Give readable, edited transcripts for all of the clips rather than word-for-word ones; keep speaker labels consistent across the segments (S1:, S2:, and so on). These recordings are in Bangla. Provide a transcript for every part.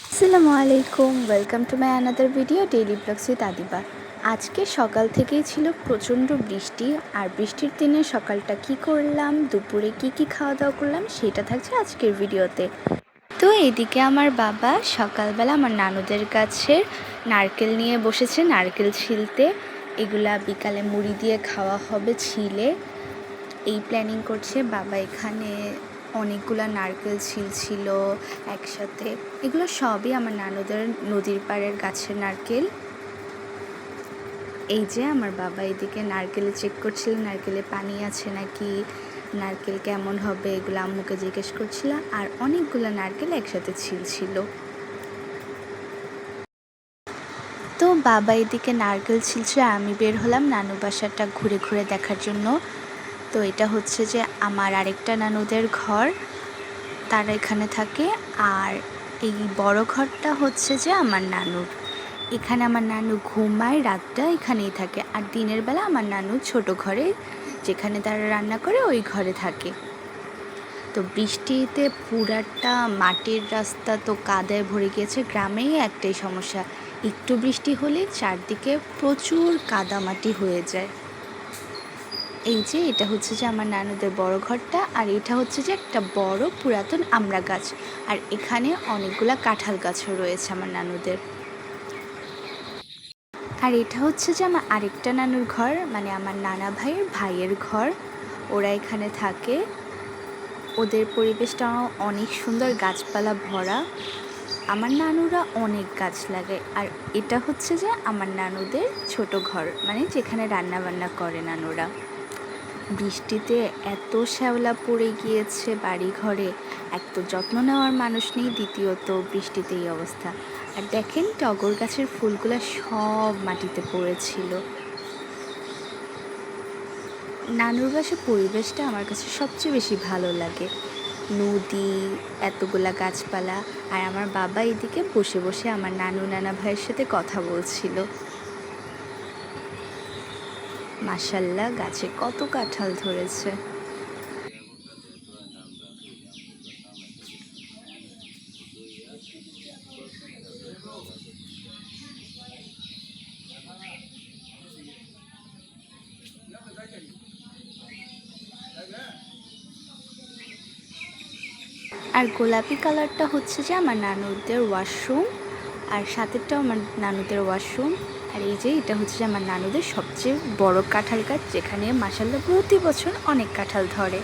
S1: আসসালামু আলাইকুম, welcome to my another video daily vlogs with Adiba. আজকে সকাল থেকেই ছিল প্রচণ্ড বৃষ্টি, আর বৃষ্টির দিনে সকালটা কি করলাম, দুপুরে কি খাওয়া দাওয়া করলাম সেটা থাকছে আজকের ভিডিওতে। তো এদিকে আমার বাবা সকালবেলা আমার নানুদের কাছে নারকেল নিয়ে বসেছে, নারকেল ছিলতে। এগুলা বিকালে মুড়ি দিয়ে খাওয়া হবে ছিলে, এই প্ল্যানিং করছে বাবা। এখানে অনেকগুলা নারকেল ছিল একসাথে, এগুলো সবই আমার নানুদের নদীর পাড়ের গাছের নারকেল। এই যে আমার বাবা এদিকে নারকেলে চেক করছিল, নারকেলে পানি আছে নাকি, নারকেল কেমন হবে, এগুলো আম্মুকে জিজ্ঞেস করছিল। আর অনেকগুলো নারকেল একসাথে ছিল। তো বাবা এদিকে নারকেল ছিলছে, আমি বের হলাম নানু বাসাটা ঘুরে ঘুরে দেখার জন্য। তো এটা হচ্ছে যে আমার আরেকটা নানুদের ঘর, তারা এখানে থাকে। আর এই বড় ঘরটা হচ্ছে যে আমার নানুর, এখানে আমার নানু ঘুমায়, রাতটা এখানেই থাকে। আর দিনের বেলা আমার নানু ছোট ঘরে, যেখানে তারা রান্না করে, ওই ঘরে থাকে। তো বৃষ্টিতে পুরাটা মাটির রাস্তা তো কাদায় ভরে গিয়েছে। গ্রামেই একটাই সমস্যা, একটু বৃষ্টি হলে চারদিকে প্রচুর কাদামাটি হয়ে যায়। এই যে এটা হচ্ছে যে আমার নানুদের বড় ঘরটা, আর এটা হচ্ছে যে একটা বড় পুরাতন আমড়া গাছ, আর এখানে অনেকগুলা কাঁঠাল গাছও রয়েছে আমার নানুদের। আর এটা হচ্ছে যে আমার আরেকটা নানুর ঘর, মানে আমার নানা ভাইয়ের ঘর, ওরা এখানে থাকে। ওদের পরিবেশটা অনেক সুন্দর, গাছপালা ভরা। আমার নানুরা অনেক গাছ লাগায়। আর এটা হচ্ছে যে আমার নানুদের ছোট ঘর, মানে যেখানে রান্না বান্না করে নানুরা। বৃষ্টিতে এত শ্যাওলা পড়ে গিয়েছে বাড়ি ঘরে, এক তো যত্ন নেওয়ার মানুষ নেই, দ্বিতীয়ত বৃষ্টিতে এই অবস্থা। আর দেখেন টগর গাছের ফুলগুলো সব মাটিতে পড়েছিল। নানুর বাসার পরিবেশটা আমার কাছে সবচেয়ে বেশি ভালো লাগে, নদী, এতগুলা গাছপালা। আর আমার বাবা এদিকে বসে বসে আমার নানা ভাইয়ের সাথে কথা বলছিল। মাশাল্লাহ, গাছে কত কাঁঠাল ধরেছে। আর গোলাপি কালারটা হচ্ছে যে আমার নানুদের ওয়াশরুম, আর সাথেরটাও আমার নানুদের ওয়াশরুম। আর এই যে এটা হচ্ছে যে আমার নানুদের সবচেয়ে বড় কাঁঠাল গাছ, যেখানে মাশাল্লাহ প্রতি বছর অনেক কাঁঠাল ধরে।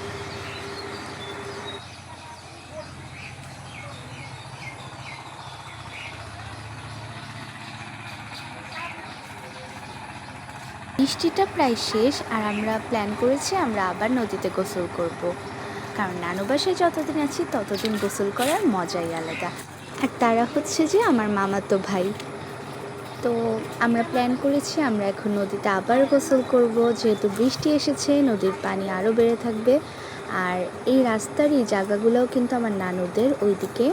S1: বৃষ্টিটা প্রায় শেষ, আর আমরা প্ল্যান করেছি আমরা আবার নদীতে গোসল করব। কারণ নানু বাসায় যতদিন আছি ততদিন গোসল করার মজাই আলাদা। আর তারা হচ্ছে যে আমার মামাতো ভাই। তো আমরা প্ল্যান করেছি আমরা এখন নদীতে আবার গোসল করব, যেহেতু বৃষ্টি এসেছে, নদীর পানি আরও বেড়ে থাকবে। আর এই রাস্তার এই জায়গাগুলোও কিন্তু আমার নানুদের ওইদিকে।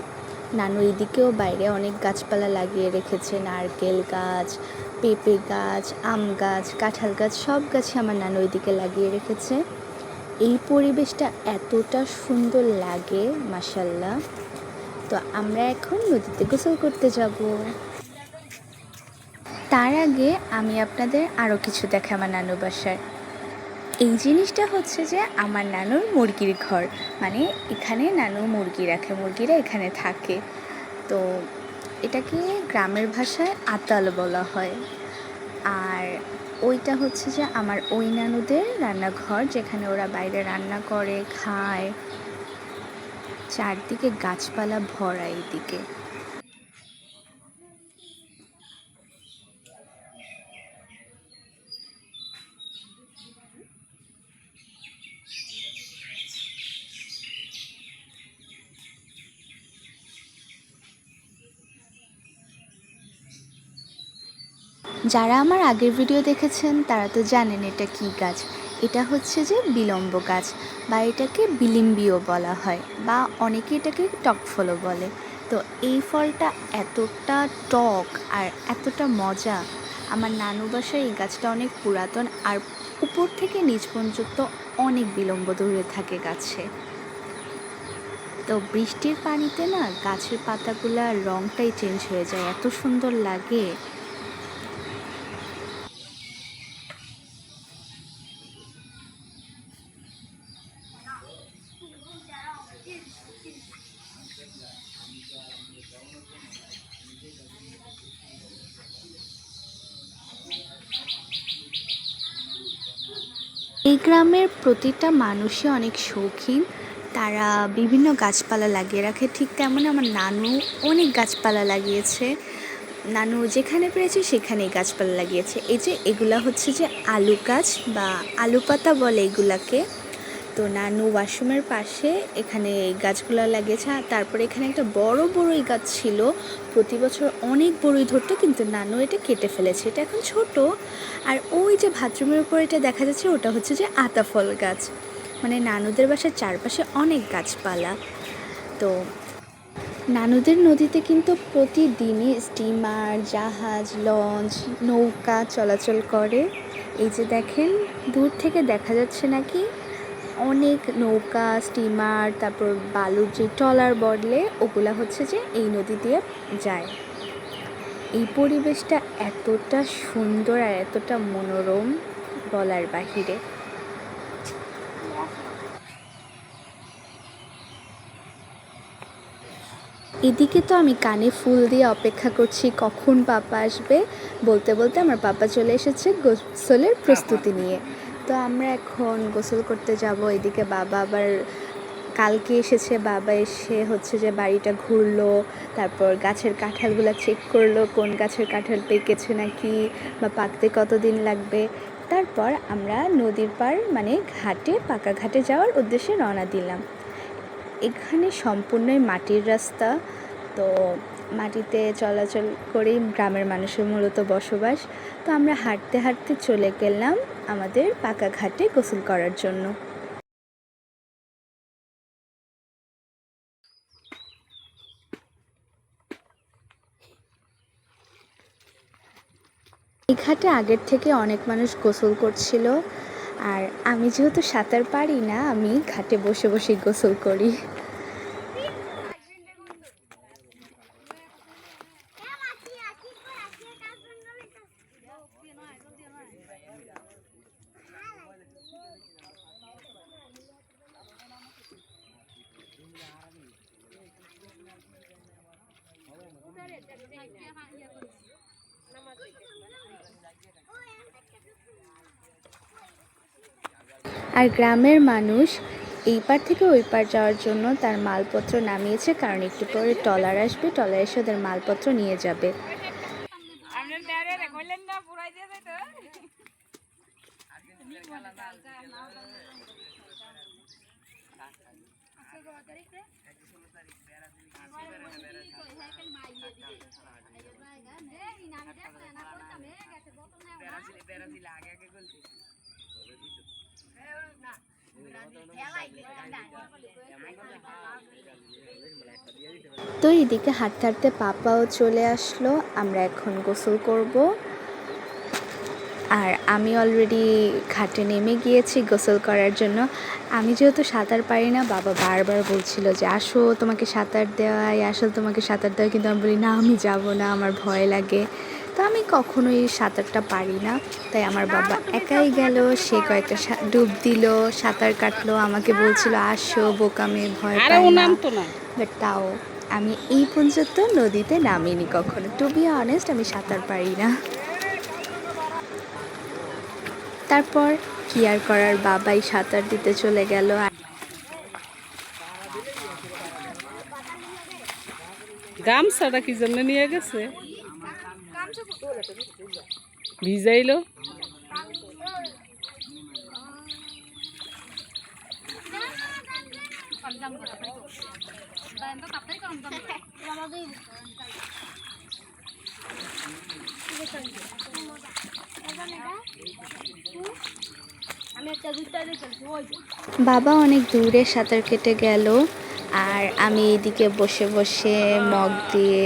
S1: নানু এইদিকেও বাইরে অনেক গাছপালা লাগিয়ে রেখেছে, নারকেল গাছ, পেঁপে গাছ, আম গাছ, কাঁঠাল গাছ, সব গাছই আমার নানু ওইদিকে লাগিয়ে রেখেছে। এই পরিবেশটা এতটা সুন্দর লাগে মাশাল্লাহ। তো আমরা এখন নদীতে গোসল করতে যাব। তার আগে আমি আপনাদের আরও কিছু দেখাই আমার নানু বাসায়। এই জিনিসটা হচ্ছে যে আমার নানুর মুরগির ঘর, মানে এখানে নানু মুরগি রাখে, মুরগিরা এখানে থাকে। তো এটাকে গ্রামের ভাষায় আতাল বলা হয়। আর ওইটা হচ্ছে যে আমার ওই নানুদের রান্নাঘর, যেখানে ওরা বাইরে রান্না করে খায়। চারদিকে গাছপালা ভরা এইদিকে। যারা আমার আগের ভিডিও দেখেছেন তারা তো জানেন এটা কী গাছ। এটা হচ্ছে যে বিলম্ব গাছ, বা এটাকে বিলিম্বিও বলা হয়, বা অনেকে এটাকে টক ফলও বলে। তো এই ফলটা এতটা টক আর এতটা মজা। আমার নানু বাসায় এই গাছটা অনেক পুরাতন, আর উপর থেকে নিচ পর্যন্ত অনেক বিলম্ব ধরে থাকে গাছে। তো বৃষ্টির পানিতে না গাছের পাতাগুলার রংটাই চেঞ্জ হয়ে যায়, এত সুন্দর লাগে। এই গ্রামের প্রতিটা মানুষই অনেক শৌখিন, তারা বিভিন্ন গাছপালা লাগিয়ে রাখে। ঠিক তেমন আমার নানু অনেক গাছপালা লাগিয়েছে, নানু যেখানে পেরেছে সেখানেই গাছপালা লাগিয়েছে। এই যে এগুলা হচ্ছে যে আলু গাছ বা আলু পাতা বলে এগুলাকে। তো নানু ওয়াশরুমের পাশে এখানে এই গাছগুলো লাগিয়েছে। আর তারপরে এখানে একটা বড় বড়ই গাছ ছিল, প্রতি বছর অনেক বড়ই ধরতো, কিন্তু নানু এটা কেটে ফেলেছে, এটা এখন ছোট। আর ওই যে বাথরুমের উপর এটা দেখা যাচ্ছে, ওটা হচ্ছে যে আতাফল গাছ। মানে নানুদের বাসার চারপাশে অনেক গাছপালা। তো নানুদের নদীতে কিন্তু প্রতিদিনই স্টিমার, জাহাজ, লঞ্চ, নৌকা চলাচল করে। এই যে দেখেন দূর থেকে দেখা যাচ্ছে নাকি অনেক নৌকা, স্টিমার, তারপর বালুর যে ট্রলার বলে ওগুলা হচ্ছে যে এই নদী দিয়ে যায়। এই পরিবেশটা এতটা সুন্দর আর এতটা মনোরম বলার বাহিরে। এদিকে তো আমি কানে ফুল দিয়ে অপেক্ষা করছি কখন পাপা আসবে। বলতে বলতে আমার পাপা চলে এসেছে গোসলের প্রস্তুতি নিয়ে। তো আমরা এখন গোসল করতে যাব। এদিকে বাবা আবার কালকে এসেছে, বাবা এসে হচ্ছে যে বাড়িটা ঘুরলো, তারপর গাছের কাঁঠালগুলো চেক করলো কোন গাছের কাঁঠাল পেকেছে নাকি বা পাকতে কতদিন লাগবে। তারপর আমরা নদীর পার মানে ঘাটে, পাকা ঘাটে যাওয়ার উদ্দেশ্যে রওনা দিলাম। এখানে সম্পূর্ণই মাটির রাস্তা, তো মাটিতে চলাচল করেই গ্রামের মানুষের মূলত বসবাস। তো আমরা হাঁটতে হাঁটতে চলে গেলাম আমাদের পাকা ঘাটে গোসল করার জন্য। এই ঘাটে আগের থেকে অনেক মানুষ গোসল করছিল, আর আমি যেহেতু সাঁতার পারি না, আমি ঘাটে বসে বসে গোসল করি। আর গ্রামের মানুষ এই পার থেকে ওই পার যাওয়ার জন্য তার মালপত্র নামিয়েছে, কারণ একটু পরে ট্রলার আসবে, ট্রলার এসে ওদের মালপত্র নিয়ে যাবে। তো এদিকে হাঁটতে হাঁটতে পাপাও চলে আসলো, আমরা এখন গোসল করব। আর আমি অলরেডি ঘাটে নেমে গিয়েছি গোসল করার জন্য। আমি যেহেতু সাঁতার পারি না, বাবা বারবার বলছিল যে আসো তোমাকে সাঁতার দেওয়াই, আসলে তোমাকে সাঁতার দেওয়া, কিন্তু আমি বলি না, আমি যাব না, আমার ভয় লাগে। তো আমি কখনোই সাঁতারটা পারি না, তাই আমার বাবা একাই গেল, সে কয়েকটা ডুব দিল, সাঁতার কাটলো, আমাকে বলছিল আসো বোকামে, ভয় পায় না। বাট তাও আমি এই পর্যন্ত নদীতে নামিনি কখনো। টু বি অনেস্ট, আমি সাঁতার পারি না। তারপর কি আর করার, বাবাই সাঁতার দিতে চলে গেল।
S2: গামছাটা কি জন্য নিয়ে গেছে, ভিজাইলো।
S1: বাবা অনেক দূরে সাঁতার কেটে গেল, আর আমি এদিকে বসে বসে মগ দিয়ে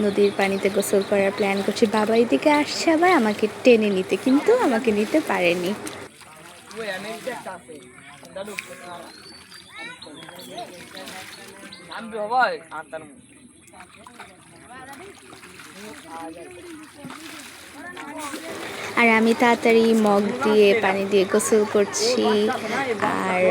S1: নদীর পানিতে গোসল করার প্ল্যান করছি। বাবা এদিকে আসছে আবার আমাকে টেনে নিতে, কিন্তু আমাকে নিতে পারেনি। আর আমি তাড়াতাড়ি মগ দিয়ে পানি দিয়ে গোসল করছি আর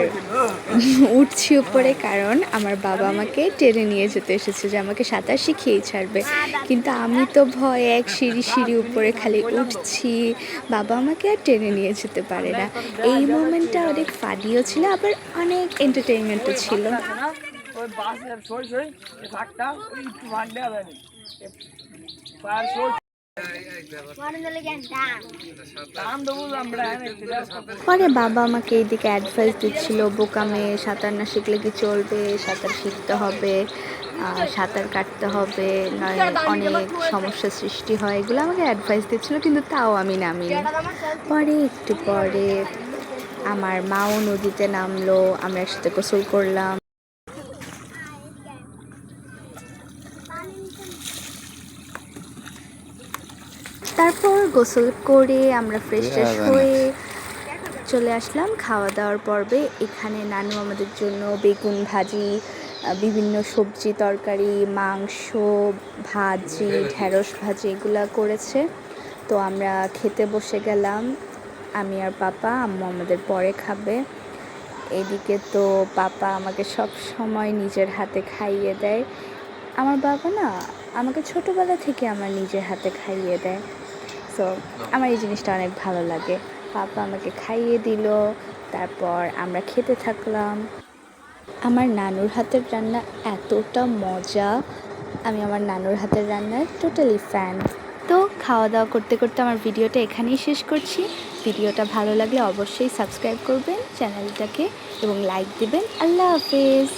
S1: উঠছি উপরে, কারণ আমার বাবা আমাকে টেনে নিয়ে যেতে এসেছে যে আমাকে সাঁতার শিখিয়েই ছাড়বে। কিন্তু আমি তো ভয়ে এক সিঁড়ি সিঁড়ি উপরে খালি উঠছি, বাবা আমাকে আর টেনে নিয়ে যেতে পারে না। এই মোমেন্টটা অনেক ফানিও ছিল, আবার অনেক এন্টারটেইনমেন্টও ছিল। পরে বাবা আমাকে এইদিকে অ্যাডভাইস দিচ্ছিল, বোকা মেয়ে, সাঁতার না শিখলে কি চলবে, সাঁতার শিখতে হবে, সাঁতার কাটতে হবে, নয় অনেক সমস্যার সৃষ্টি হয়, এগুলো আমাকে অ্যাডভাইস দিচ্ছিল, কিন্তু তাও আমি নামিনি। পরে একটু পরে আমার মাও নদীতে নামলো, আমরা একসাথে গোসল করলাম। তারপর গোসল করে আমরা ফ্রেশ হয়ে চলে আসলাম খাওয়া দাওয়ার পর্বে। এখানে নানু আমাদের জন্য বেগুন ভাজি, বিভিন্ন সবজি তরকারি, মাংস, ভাজি, ঢেঁড়স ভাজি এগুলো করেছে। তো আমরা খেতে বসে গেলাম, আমি আর পাপা। আম্মু আমাদের পরে খাবে। এদিকে তো পাপা আমাকে সব সময় নিজের হাতে খাইয়ে দেয়। আমার বাবা না আমাকে ছোটোবেলা থেকে আমার নিজের হাতে খাইয়ে দেয়, সো আমার এই জিনিসটা অনেক ভালো লাগে। পাপা আমাকে খাইয়ে দিল, তারপর আমরা খেতে থাকলাম। আমার নানুর হাতের রান্না এতটা মজা, আমি আমার নানুর হাতের রান্নার টোটালি ফ্যান। তো খাওয়া দাওয়া করতে করতে আমার ভিডিওটা এখানেই শেষ করছি। ভিডিওটা ভালো লাগলে অবশ্যই সাবস্ক্রাইব করবেন চ্যানেলটাকে এবং লাইক দিবেন। আল্লাহ হাফেজ।